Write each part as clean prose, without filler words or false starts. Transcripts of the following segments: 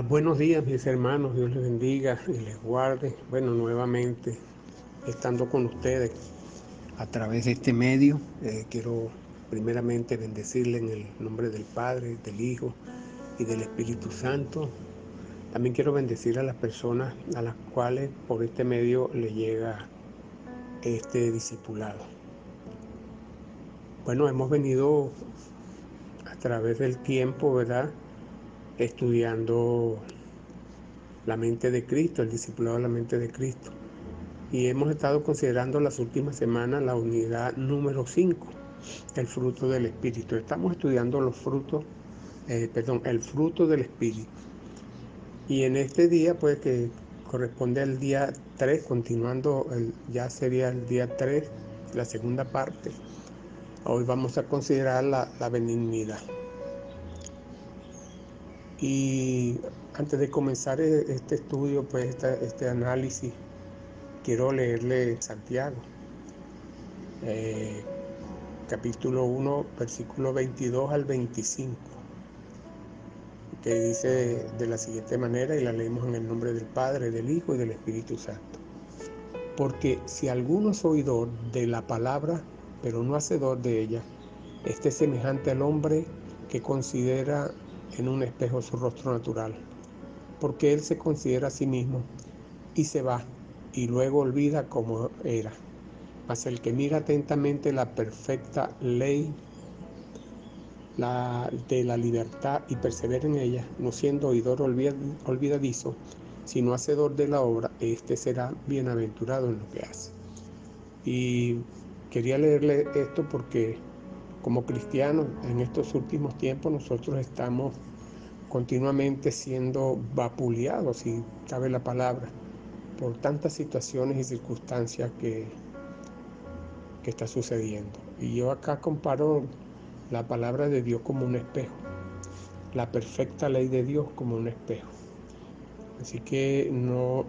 Buenos días, mis hermanos, Dios les bendiga y les guarde. Bueno, nuevamente estando con ustedes a través de este medio, quiero primeramente bendecirle en el nombre del Padre, del Hijo y del Espíritu Santo. También quiero bendecir a las personas a las cuales por este medio le llega este discipulado. Bueno, hemos venido a través del tiempo, ¿verdad?, estudiando la mente de Cristo, el discipulado de la mente de Cristo. Y hemos estado considerando las últimas semanas la unidad número 5, el fruto del Espíritu. Estamos estudiando los frutos, el fruto del Espíritu. Y en este día, pues que corresponde al día 3, continuando, ya sería el día 3, la segunda parte. Hoy vamos a considerar la benignidad. Y antes de comenzar este estudio, pues este análisis, quiero leerle Santiago, capítulo 1, versículo 22 al 25, que dice de la siguiente manera, y la leemos en el nombre del Padre, del Hijo y del Espíritu Santo. Porque si alguno es oidor de la palabra, pero no hacedor de ella, este es semejante al hombre que considera en un espejo su rostro natural, porque él se considera a sí mismo y se va, y luego olvida cómo era. Mas el que mira atentamente la perfecta ley de la libertad y persevera en ella, no siendo oidor olvidadizo, sino hacedor de la obra, este será bienaventurado en lo que hace. Y quería leerle esto porque como cristianos en estos últimos tiempos nosotros estamos continuamente siendo vapuleados, si cabe la palabra, por tantas situaciones y circunstancias que está sucediendo. Y yo acá comparo la palabra de Dios como un espejo, la perfecta ley de Dios como un espejo. Así que no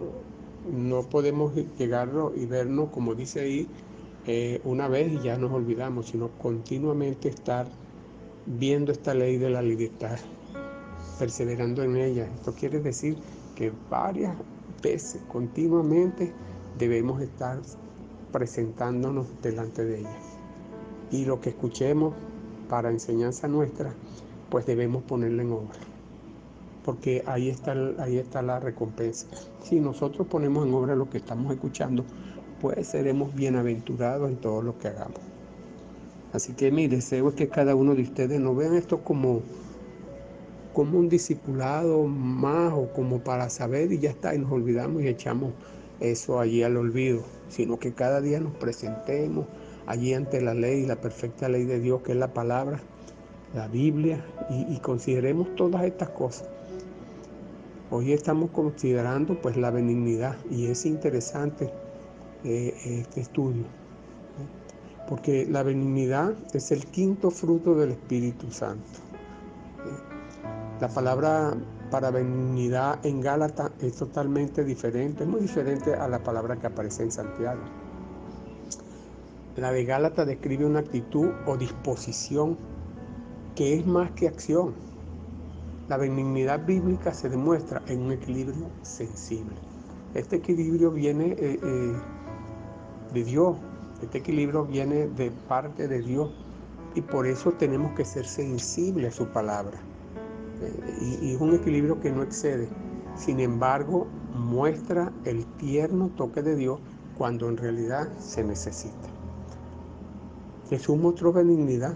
podemos llegarlo y vernos, como dice ahí, una vez y ya nos olvidamos, sino continuamente estar viendo esta ley de la libertad, perseverando en ella. Esto quiere decir que varias veces, continuamente, debemos estar presentándonos delante de ella. Y lo que escuchemos para enseñanza nuestra, pues debemos ponerla en obra, porque ahí está la recompensa. Si nosotros ponemos en obra lo que estamos escuchando, pues seremos bienaventurados en todo lo que hagamos. Así que mi deseo es que cada uno de ustedes no vean esto como un discipulado más o como para saber y ya está, y nos olvidamos y echamos eso allí al olvido, sino que cada día nos presentemos allí ante la ley, la perfecta ley de Dios, que es la palabra, la Biblia, y consideremos todas estas cosas. Hoy estamos considerando pues la benignidad, y es interesante este estudio, porque la benignidad es el quinto fruto del Espíritu Santo. La palabra para benignidad en Gálatas es totalmente diferente, es muy diferente a la palabra que aparece en Santiago. La de Gálatas describe una actitud o disposición que es más que acción. La benignidad bíblica se demuestra en un equilibrio sensible. Este equilibrio viene de Dios, este equilibrio viene de parte de Dios, y por eso tenemos que ser sensibles a su palabra. Y es un equilibrio que no excede. Sin embargo, muestra el tierno toque de Dios cuando en realidad se necesita. Jesús mostró benignidad.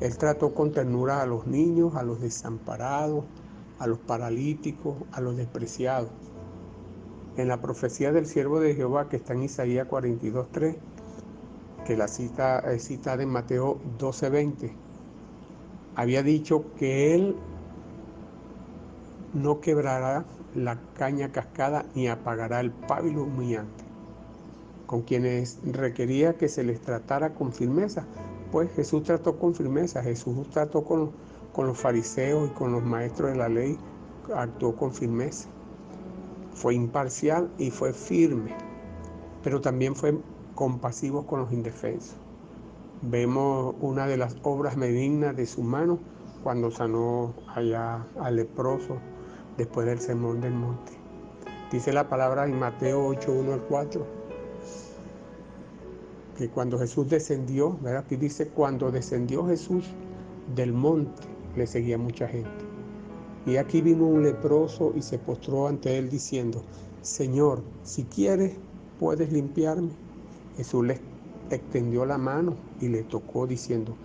Él trató con ternura a los niños, a los desamparados, a los paralíticos, a los despreciados. En la profecía del siervo de Jehová que está en Isaías 42:3, que la cita es citada en Mateo 12:20, había dicho que él no quebrará la caña cascada ni apagará el pábilo humeante. Con quienes requería que se les tratara con firmeza, pues Jesús trató con firmeza. Jesús trató con los fariseos y con los maestros de la ley, actuó con firmeza. Fue imparcial y fue firme, pero también fue compasivo con los indefensos. Vemos una de las obras benignas de su mano cuando sanó allá al leproso después del sermón del monte. Dice la palabra en Mateo 8, 1 al 4, que cuando Jesús descendió, ¿verdad? Aquí dice, cuando descendió Jesús del monte, le seguía mucha gente. Y aquí vino un leproso y se postró ante él diciendo, Señor, si quieres, puedes limpiarme. Jesús le extendió la mano y le tocó diciendo,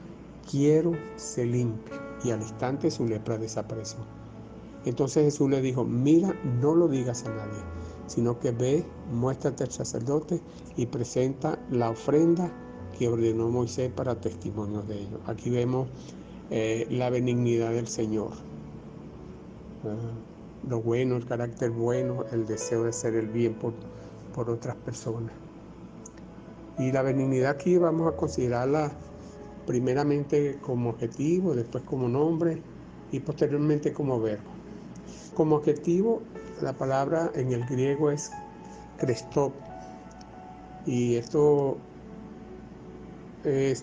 quiero ser limpio. Y al instante su lepra desapareció. Entonces Jesús le dijo, mira, no lo digas a nadie, sino que ve, muéstrate al sacerdote y presenta la ofrenda que ordenó Moisés para testimonio de ello. Aquí vemos la benignidad del Señor. Lo bueno, el carácter bueno, el deseo de hacer el bien por otras personas. Y la benignidad aquí vamos a considerarla primeramente como adjetivo, después como nombre y posteriormente como verbo. Como adjetivo, la palabra en el griego es Christop, y esto es,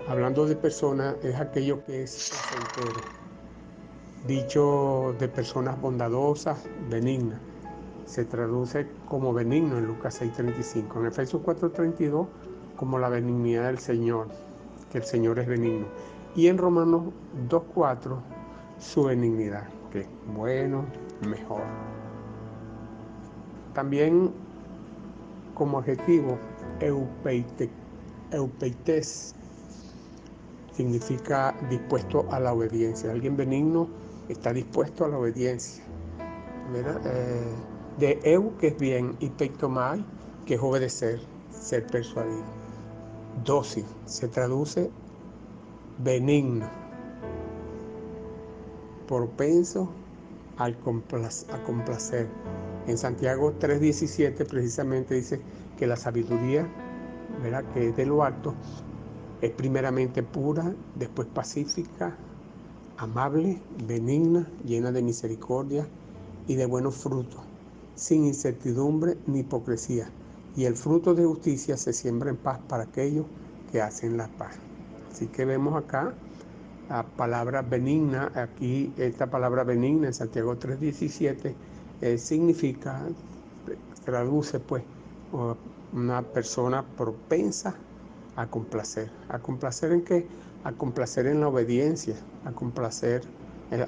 hablando de persona, es aquello que es placentero, dicho de personas bondadosas, benignas. Se traduce como benigno en Lucas 6:35, en Efesios 4:32 como la benignidad del Señor, que el Señor es benigno, y en Romanos 2:4 su benignidad, que es bueno, mejor. También como adjetivo, eupeites significa dispuesto a la obediencia. Alguien benigno está dispuesto a la obediencia. De eu, que es bien, y peitomai, que es obedecer, ser persuadido. Dócil, se traduce benigno, propenso a complacer. En Santiago 3:17 precisamente dice que la sabiduría, ¿verdad?, que es de lo alto, es primeramente pura, después pacífica, amable, benigna, llena de misericordia y de buenos frutos, sin incertidumbre ni hipocresía. Y el fruto de justicia se siembra en paz para aquellos que hacen la paz. Así que vemos acá la palabra benigna. Aquí esta palabra benigna en Santiago 3:17 significa, traduce pues una persona propensa a complacer. ¿A complacer en qué? A complacer en la obediencia, a complacer,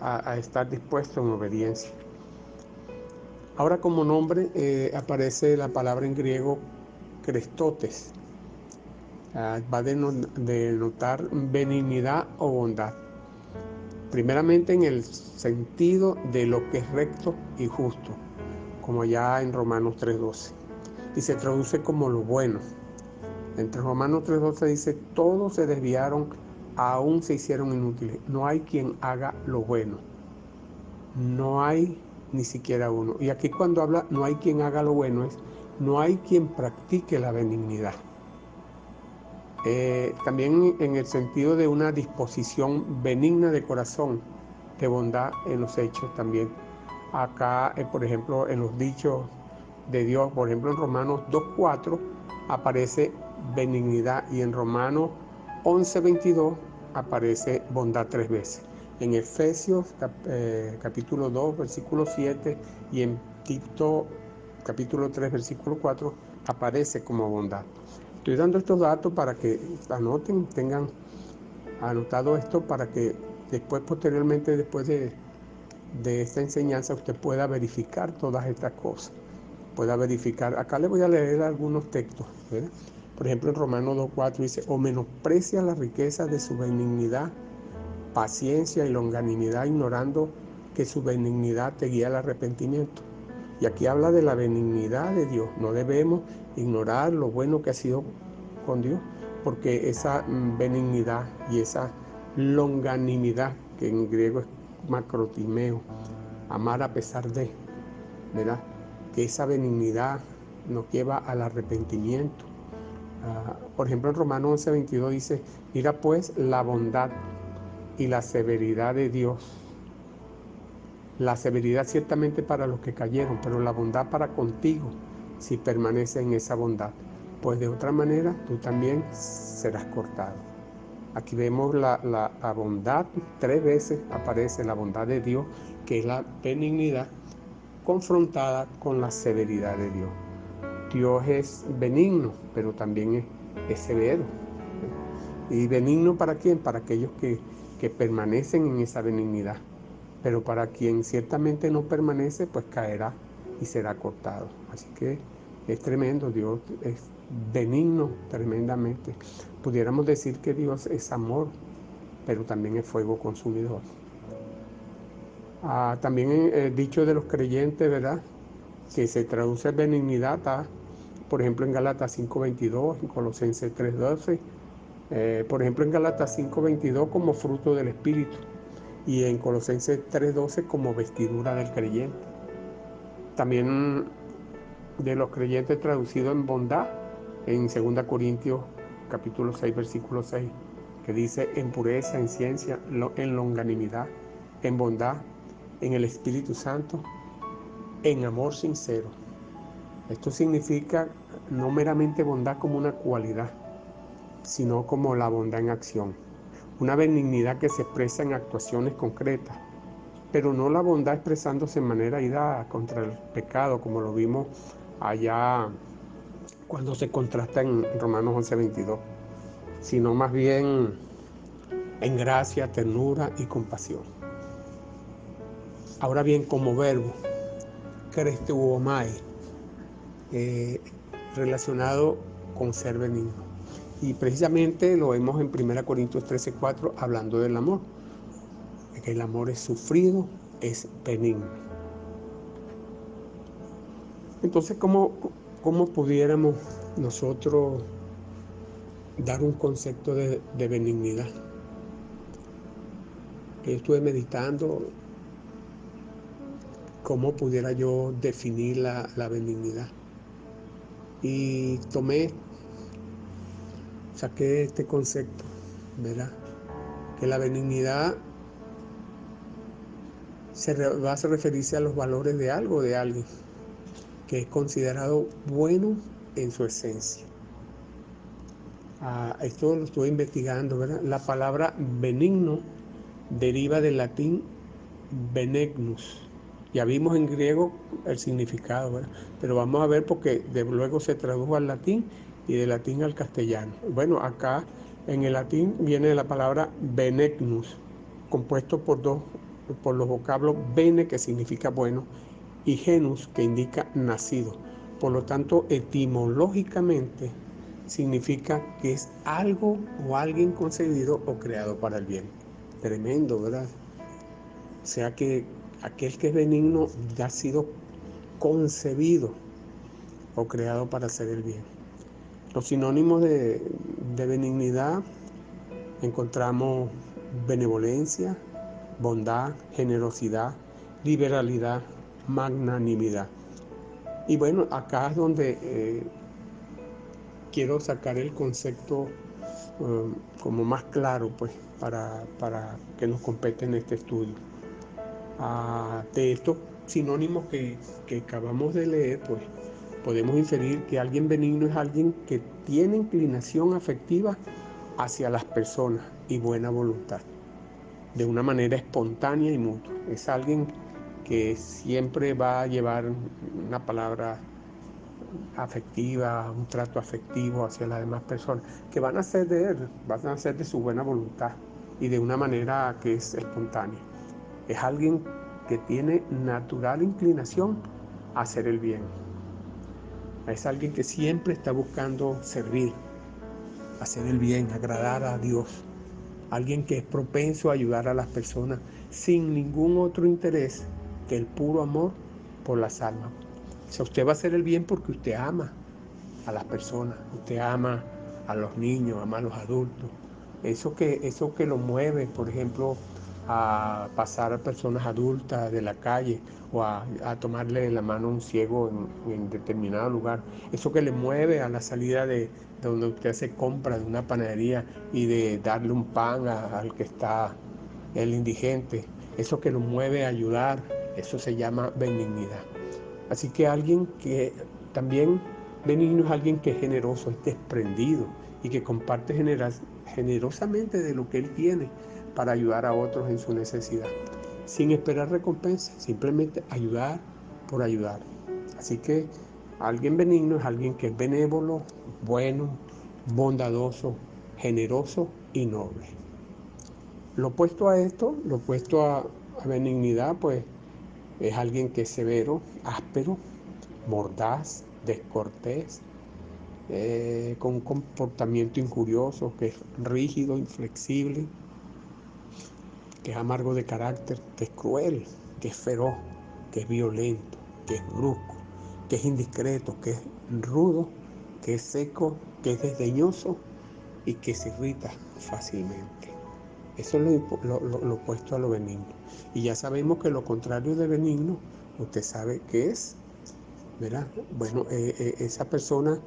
a estar dispuesto en obediencia. Ahora como nombre aparece la palabra en griego Christotes. Va a denotar benignidad o bondad. Primeramente en el sentido de lo que es recto y justo, como ya en Romanos 3:12. Y se traduce como lo bueno. Entre Romanos 3:12 dice, todos se desviaron, aún se hicieron inútiles. No hay quien haga lo bueno. No hay ni siquiera uno. Y aquí cuando habla no hay quien haga lo bueno, es no hay quien practique la benignidad. También en el sentido de una disposición benigna de corazón, de bondad en los hechos también. Acá, por ejemplo, en los dichos de Dios, por ejemplo, en Romanos 2:4 aparece benignidad, y en Romanos 11:22 aparece bondad 3 veces. En Efesios capítulo 2, versículo 7, y en Tito capítulo 3, versículo 4 aparece como bondad. Estoy dando estos datos para que anoten, tengan anotado esto, para que después, posteriormente, después de esta enseñanza, usted pueda verificar todas estas cosas. Pueda verificar. Acá le voy a leer algunos textos, ¿verdad? Por ejemplo, en Romanos 2:4 dice, o menosprecia la riqueza de su benignidad, paciencia y longanimidad, ignorando que su benignidad te guía al arrepentimiento. Y aquí habla de la benignidad de Dios. No debemos ignorar lo bueno que ha sido con Dios, porque esa benignidad y esa longanimidad, que en griego es macrotimeo, amar a pesar de, ¿verdad?, que esa benignidad nos lleva al arrepentimiento. Por ejemplo, en Romanos 11:22 dice, mira pues la bondad y la severidad de Dios. La severidad ciertamente para los que cayeron, pero la bondad para contigo, si permaneces en esa bondad, pues de otra manera tú también serás cortado. Aquí vemos la bondad, 3 veces aparece la bondad de Dios, que es la benignidad, confrontada con la severidad de Dios. Dios es benigno, pero también es severo. ¿Y benigno para quién? Para aquellos que permanecen en esa benignidad. Pero para quien ciertamente no permanece, pues caerá y será cortado. Así que es tremendo, Dios es benigno tremendamente. Pudiéramos decir que Dios es amor, pero también es fuego consumidor. También el dicho de los creyentes, ¿verdad?, que se traduce en benignidad, está, por ejemplo, en Gálatas 5:22, en Colosenses 3:12, por ejemplo, en Gálatas 5:22 como fruto del Espíritu y en Colosenses 3:12 como vestidura del creyente. También de los creyentes traducido en bondad en 2 Corintios capítulo 6, versículo 6, que dice: en pureza, en ciencia, en longanimidad, en bondad, en el Espíritu Santo, en amor sincero. Esto significa no meramente bondad como una cualidad, sino como la bondad en acción. Una benignidad que se expresa en actuaciones concretas, pero no la bondad expresándose en manera airada contra el pecado, como lo vimos allá cuando se contrasta en Romanos 11:22, sino más bien en gracia, ternura y compasión. Ahora bien, como verbo, cresteuomai, relacionado con ser benigno. Y precisamente lo vemos en 1 Corintios 13:4, hablando del amor. Que el amor es sufrido, es benigno. Entonces, ¿cómo pudiéramos nosotros dar un concepto de benignidad? Estuve meditando cómo pudiera yo definir la benignidad. Y saqué este concepto, ¿verdad? Que la benignidad va a referirse a los valores de algo, de alguien, que es considerado bueno en su esencia. Esto lo estuve investigando, ¿verdad? La palabra benigno deriva del latín benignus. Ya vimos en griego el significado, ¿verdad? Pero vamos a ver porque luego se tradujo al latín y del latín al castellano. Bueno, acá en el latín viene la palabra benignus, compuesto por los vocablos bene, que significa bueno, y genus, que indica nacido. Por lo tanto, etimológicamente significa que es algo o alguien concebido o creado para el bien. Tremendo, ¿verdad? O sea que aquel que es benigno ya ha sido concebido o creado para hacer el bien. Los sinónimos de benignidad encontramos benevolencia, bondad, generosidad, liberalidad, magnanimidad. Y bueno, acá es donde quiero sacar el concepto como más claro, pues, para que nos compete en este estudio. De estos sinónimos que acabamos de leer, pues, podemos inferir que alguien benigno es alguien que tiene inclinación afectiva hacia las personas y buena voluntad, de una manera espontánea y mutua. Es alguien que siempre va a llevar una palabra afectiva, un trato afectivo hacia las demás personas, que van a ser de él, van a ser de su buena voluntad y de una manera que es espontánea. Es alguien que tiene natural inclinación a hacer el bien. Es alguien que siempre está buscando servir, hacer el bien, agradar a Dios. Alguien que es propenso a ayudar a las personas sin ningún otro interés que el puro amor por las almas. O sea, usted va a hacer el bien porque usted ama a las personas, usted ama a los niños, ama a los adultos. Eso que lo mueve, por ejemplo, a pasar a personas adultas de la calle o a tomarle la mano a un ciego en determinado lugar. Eso que le mueve a la salida de donde usted se compra de una panadería y de darle un pan al que está el indigente. Eso que lo mueve a ayudar, eso se llama benignidad. Así que alguien que también benigno es alguien que es generoso, es desprendido y que comparte generosamente de lo que él tiene para ayudar a otros en su necesidad, sin esperar recompensa, simplemente ayudar por ayudar. Así que alguien benigno es alguien que es benévolo, bueno, bondadoso, generoso y noble. Lo opuesto a esto, lo opuesto a benignidad, pues es alguien que es severo, áspero, mordaz, descortés, con un comportamiento injurioso, que es rígido, inflexible, que es amargo de carácter, que es cruel, que es feroz, que es violento, que es brusco, que es indiscreto, que es rudo, que es seco, que es desdeñoso y que se irrita fácilmente. Eso es lo opuesto a lo benigno. Y ya sabemos que lo contrario de benigno, usted sabe qué es, ¿verdad? Bueno, esa persona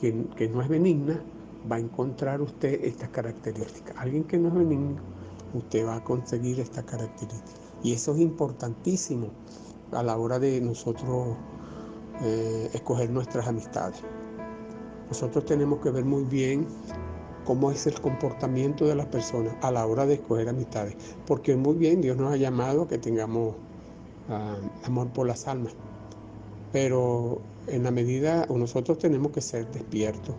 que no es benigna va a encontrar usted estas características. Alguien que no es benigno, usted va a conseguir estas características. Y eso es importantísimo a la hora de nosotros escoger nuestras amistades. Nosotros tenemos que ver muy bien cómo es el comportamiento de las personas a la hora de escoger amistades. Porque muy bien, Dios nos ha llamado a que tengamos amor por las almas. Pero en la medida, nosotros tenemos que ser despiertos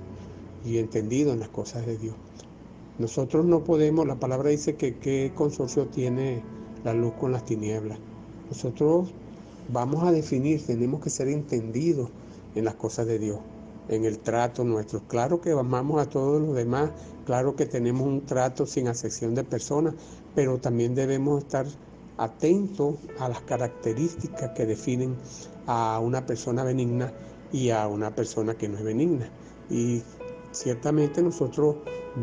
y entendidos en las cosas de Dios. Nosotros no podemos, la palabra dice que qué consorcio tiene la luz con las tinieblas. Nosotros vamos a definir, tenemos que ser entendidos en las cosas de Dios, en el trato nuestro. Claro que amamos a todos los demás, claro que tenemos un trato sin acepción de personas, pero también debemos estar atentos a las características que definen a una persona benigna y a una persona que no es benigna. Y ciertamente nosotros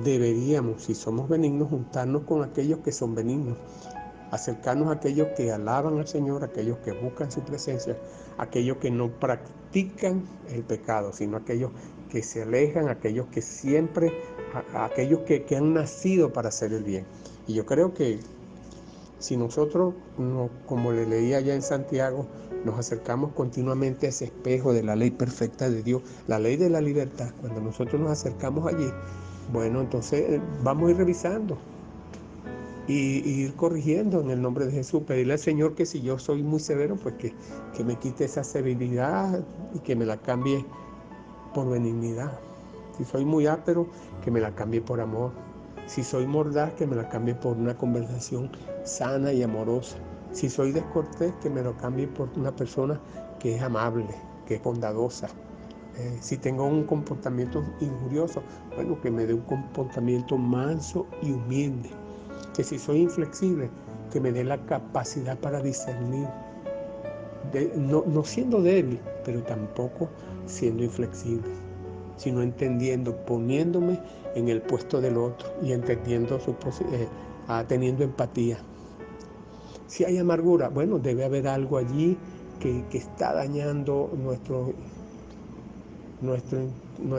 deberíamos, si somos benignos, juntarnos con aquellos que son benignos, acercarnos a aquellos que alaban al Señor, aquellos que buscan su presencia, aquellos que no practican el pecado, sino aquellos que se alejan, aquellos que siempre, aquellos que han nacido para hacer el bien. Y yo creo que si nosotros, como le leía allá en Santiago, nos acercamos continuamente a ese espejo de la ley perfecta de Dios, la ley de la libertad, cuando nosotros nos acercamos allí, bueno, entonces vamos a ir revisando y ir corrigiendo en el nombre de Jesús, pedirle al Señor que si yo soy muy severo, pues que me quite esa severidad y que me la cambie por benignidad. Si soy muy áspero, que me la cambie por amor. Si soy mordaz, que me la cambie por una conversación sana y amorosa. Si soy descortés, que me lo cambie por una persona que es amable, que es bondadosa. Si tengo un comportamiento injurioso, bueno, que me dé un comportamiento manso y humilde. Que si soy inflexible, que me dé la capacidad para discernir. No siendo débil, pero tampoco siendo inflexible, sino entendiendo, poniéndome en el puesto del otro y entendiendo teniendo empatía. Si hay amargura, bueno, debe haber algo allí que está dañando nuestro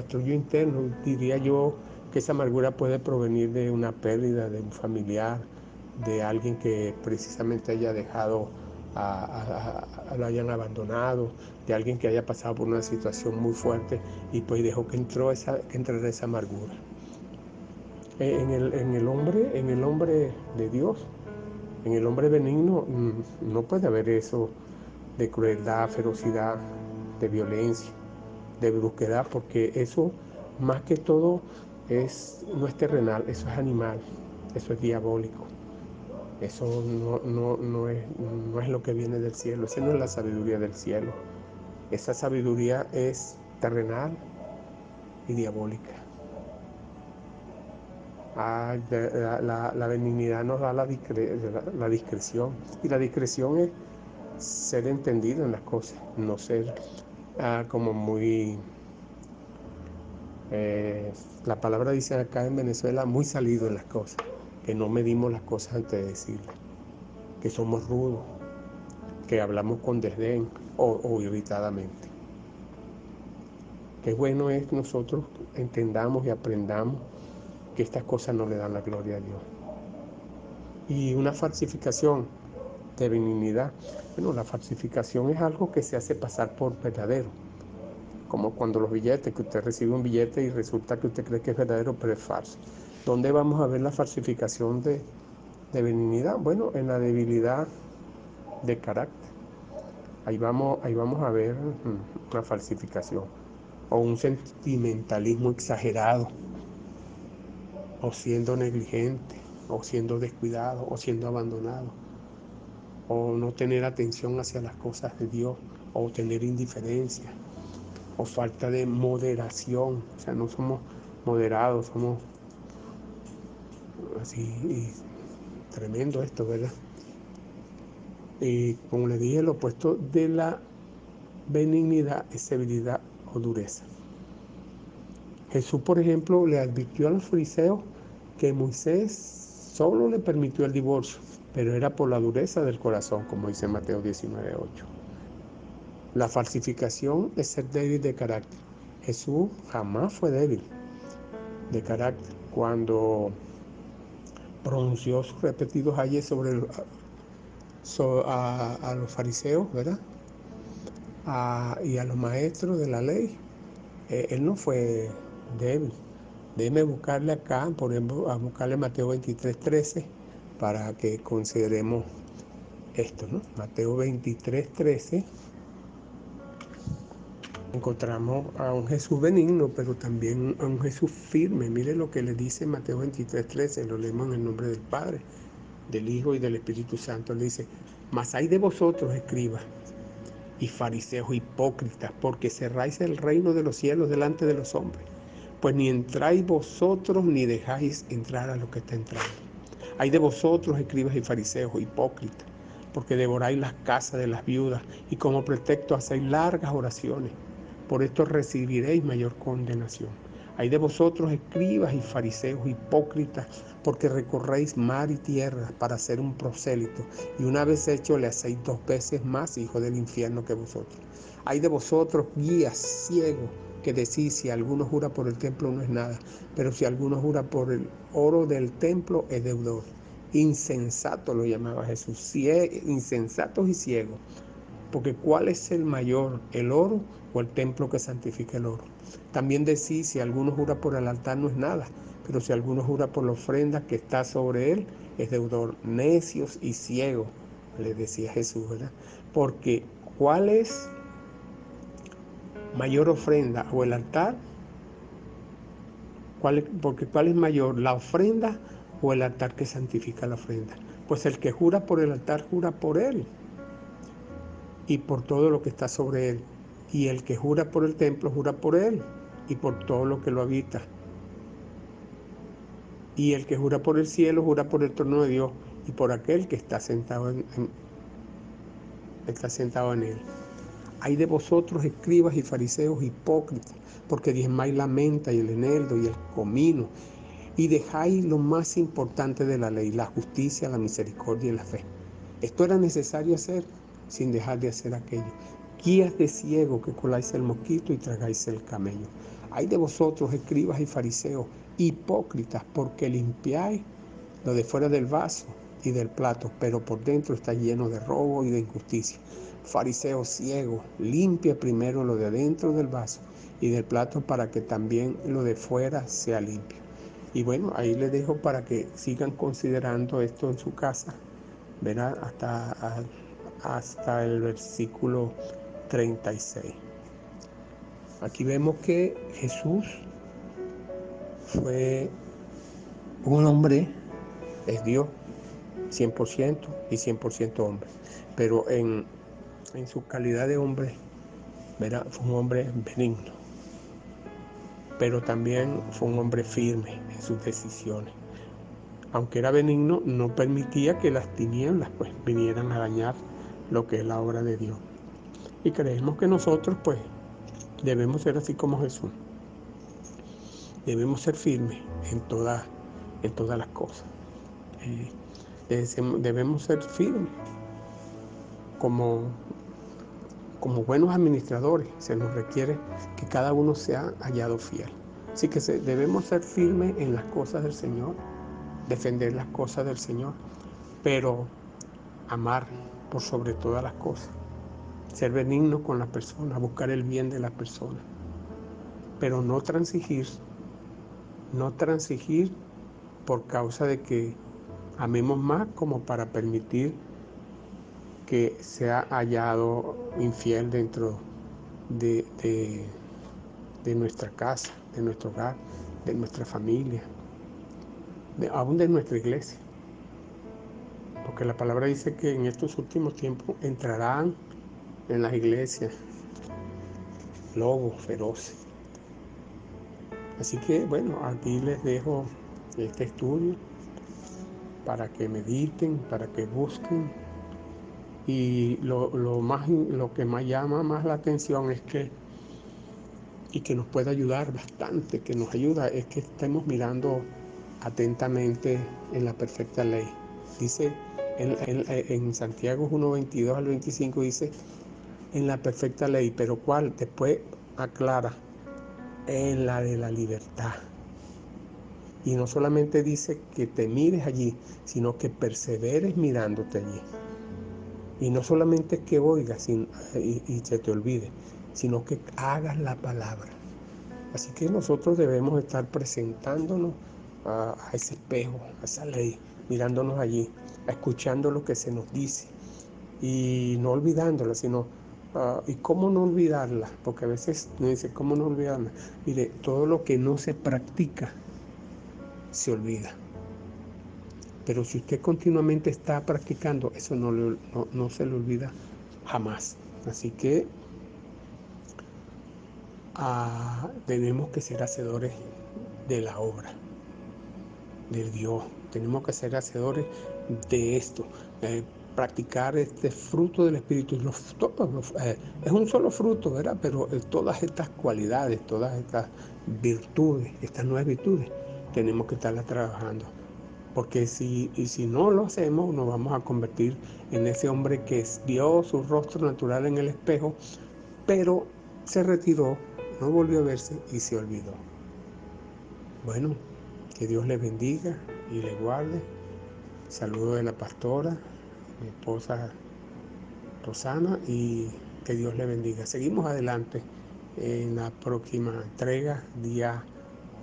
yo interno. Diría yo que esa amargura puede provenir de una pérdida de un familiar, de alguien que precisamente haya dejado, lo hayan abandonado, de alguien que haya pasado por una situación muy fuerte y pues dejó que entrara esa amargura. En el hombre de Dios, en el hombre benigno, no puede haber eso de crueldad, ferocidad, de violencia, de brusquedad, porque eso más que todo no es terrenal, eso es animal, eso es diabólico. Eso no es lo que viene del cielo, esa no es la sabiduría del cielo. Esa sabiduría es terrenal y diabólica. La benignidad nos da la discreción, y la discreción es ser entendido en las cosas, no ser como muy, la palabra dice acá en Venezuela, muy salido en las cosas, que no medimos las cosas antes de decirlas, que somos rudos, que hablamos con desdén o irritadamente. Qué bueno es que nosotros entendamos y aprendamos que estas cosas no le dan la gloria a Dios. Y una falsificación de benignidad, bueno, la falsificación es algo que se hace pasar por verdadero, como cuando los billetes, que usted recibe un billete y resulta que usted cree que es verdadero, pero es falso. ¿Dónde vamos a ver la falsificación de benignidad? Bueno, en la debilidad de carácter. Ahí vamos a ver una falsificación o un sentimentalismo exagerado, o siendo negligente, o siendo descuidado, o siendo abandonado, o no tener atención hacia las cosas de Dios, o tener indiferencia, o falta de moderación. O sea, no somos moderados, somos así, y tremendo esto, ¿verdad? Y como le dije, lo opuesto de la benignidad es severidad o dureza. Jesús, por ejemplo, le advirtió a los fariseos que Moisés solo le permitió el divorcio, pero era por la dureza del corazón, como dice Mateo 19:8. La falsificación es ser débil de carácter. Jesús jamás fue débil de carácter cuando pronunció sus repetidos ayes a los fariseos, ¿verdad? Y a los maestros de la ley. Él no fue débil. Déjeme buscarle acá, por ejemplo, a buscarle Mateo 23:13 para que consideremos esto, ¿no? Mateo 23:13. Encontramos a un Jesús benigno, pero también a un Jesús firme. Mire lo que le dice Mateo 23:13, lo leemos en el nombre del Padre, del Hijo y del Espíritu Santo. Le dice: mas hay de vosotros, escribas y fariseos hipócritas, porque cerráis el reino de los cielos delante de los hombres, pues ni entráis vosotros ni dejáis entrar a lo que está entrando. Hay de vosotros, escribas y fariseos hipócritas, porque devoráis las casas de las viudas y como pretexto hacéis largas oraciones. Por esto recibiréis mayor condenación. Hay de vosotros, escribas y fariseos hipócritas, porque recorréis mar y tierra para hacer un prosélito, y una vez hecho le hacéis 2 veces más hijo del infierno que vosotros. Hay de vosotros, guías ciegos, que decís: si alguno jura por el templo no es nada, pero si alguno jura por el oro del templo es deudor. Insensato lo llamaba Jesús, insensatos y ciegos. Porque ¿cuál es el mayor, el oro o el templo que santifica el oro? También decís: si alguno jura por el altar no es nada, pero si alguno jura por la ofrenda que está sobre él es deudor. Necios y ciegos, le decía Jesús, ¿verdad? Porque ¿cuál es mayor ofrenda o el altar? Porque ¿cuál es mayor, la ofrenda o el altar que santifica la ofrenda? Pues el que jura por el altar jura por él y por todo lo que está sobre él. Y el que jura por el templo jura por él y por todo lo que lo habita. Y el que jura por el cielo jura por el trono de Dios y por aquel que está sentado en él. Hay de vosotros, escribas y fariseos hipócritas, porque diezmáis la menta y el eneldo y el comino, y dejáis lo más importante de la ley, la justicia, la misericordia y la fe. Esto era necesario hacer sin dejar de hacer aquello. Guías de ciego, que coláis el mosquito y tragáis el camello. Hay de vosotros, escribas y fariseos hipócritas, porque limpiáis lo de fuera del vaso y del plato, pero por dentro está lleno de robo y de injusticia. Fariseo ciego, limpia primero lo de adentro del vaso y del plato, para que también lo de fuera sea limpio. Y bueno, ahí les dejo para que sigan considerando esto en su casa, ¿verdad? Hasta el versículo 36. Aquí vemos que Jesús fue un hombre, es Dios, 100% y 100% hombre, pero en su calidad de hombre, ¿verdad? Fue un hombre benigno, pero también fue un hombre firme en sus decisiones. Aunque era benigno, no permitía que las tinieblas pues vinieran a dañar lo que es la obra de Dios. Y creemos que nosotros pues debemos ser así como Jesús. Debemos ser firmes en todas las cosas. Debemos ser firmes como buenos administradores. Se nos requiere que cada uno sea hallado fiel. Así que debemos ser firmes en las cosas del Señor, defender las cosas del Señor, pero amar por sobre todas las cosas, ser benignos con las personas, buscar el bien de las personas, pero no transigir por causa de que amemos más como para permitir que sea hallado infiel dentro de, de, de nuestra casa, de nuestro hogar, de nuestra familia, aún de nuestra iglesia. Porque la palabra dice que en estos últimos tiempos entrarán en las iglesias lobos feroces. Así que bueno, aquí les dejo este estudio para que mediten, para que busquen. Y lo que más llama más la atención es que, y que nos puede ayudar bastante, que nos ayuda, es que estemos mirando atentamente en la perfecta ley. Dice en Santiago 1:22 al 25 dice, en la perfecta ley, pero ¿cuál? Después aclara, en la de la libertad. Y no solamente dice que te mires allí, sino que perseveres mirándote allí. Y no solamente que oigas y se te olvide, sino que hagas la palabra. Así que nosotros debemos estar presentándonos a ese espejo, a esa ley, mirándonos allí, escuchando lo que se nos dice y no olvidándola, sino, ¿y cómo no olvidarla? Porque a veces nos dice, ¿cómo no olvidarla? Mire, todo lo que no se practica se olvida. Pero si usted continuamente está practicando, eso no se le olvida jamás. Así que tenemos que ser hacedores de la obra, de Dios. Tenemos que ser hacedores de esto. Practicar este fruto del Espíritu. Es un solo fruto, ¿verdad? Pero todas estas cualidades, todas estas virtudes, estas nuevas virtudes, tenemos que estarlas trabajando. Porque si no lo hacemos, nos vamos a convertir en ese hombre que vio su rostro natural en el espejo, pero se retiró, no volvió a verse y se olvidó. Bueno, que Dios les bendiga y les guarde. Saludo de la pastora, mi esposa Rosana, y que Dios les bendiga. Seguimos adelante en la próxima entrega, día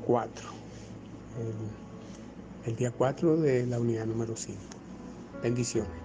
4. El día 4 de la unidad número 5. Bendiciones.